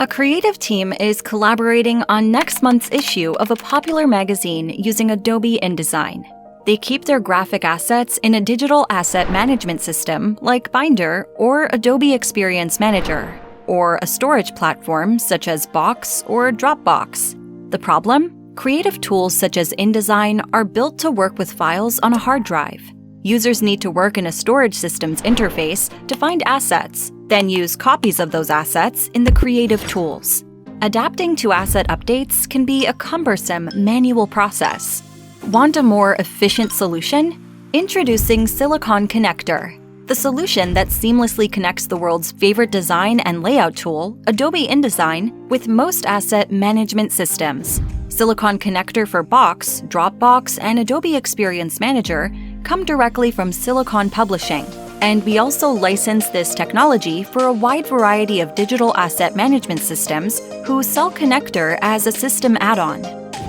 A creative team is collaborating on next month's issue of a popular magazine using Adobe InDesign. They keep their graphic assets in a digital asset management system like Binder or Adobe Experience Manager, or a storage platform such as Box or Dropbox. The problem? Creative tools such as InDesign are built to work with files on a hard drive. Users need to work in a storage system's interface to find assets, then use copies of those assets in the creative tools. Adapting to asset updates can be a cumbersome manual process. Want a more efficient solution? Introducing Silicon Connector, the solution that seamlessly connects the world's favorite design and layout tool, Adobe InDesign, with most asset management systems. Silicon Connector for Box, Dropbox, and Adobe Experience Manager come directly from Silicon Publishing, and we also license this technology for a wide variety of digital asset management systems who sell Connector as a system add-on.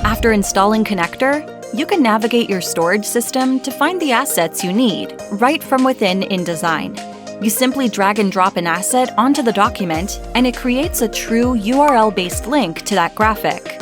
After installing Connector, you can navigate your storage system to find the assets you need right from within InDesign. You simply drag and drop an asset onto the document, and it creates a true URL-based link to that graphic.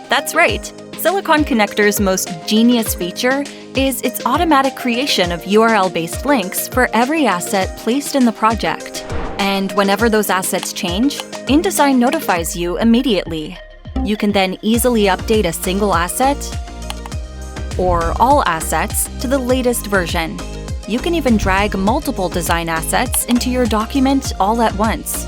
That's right! Silicon Connector's most genius feature is its automatic creation of URL-based links for every asset placed in the project. And whenever those assets change, InDesign notifies you immediately. You can then easily update a single asset or all assets to the latest version. You can even drag multiple design assets into your document all at once.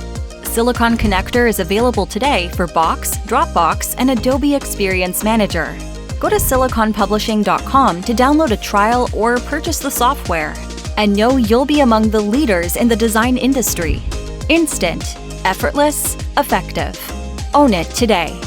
Silicon Connector is available today for Box, Dropbox, and Adobe Experience Manager. Go to siliconpublishing.com to download a trial or purchase the software. And know you'll be among the leaders in the design industry. Instant, effortless, effective. Own it today.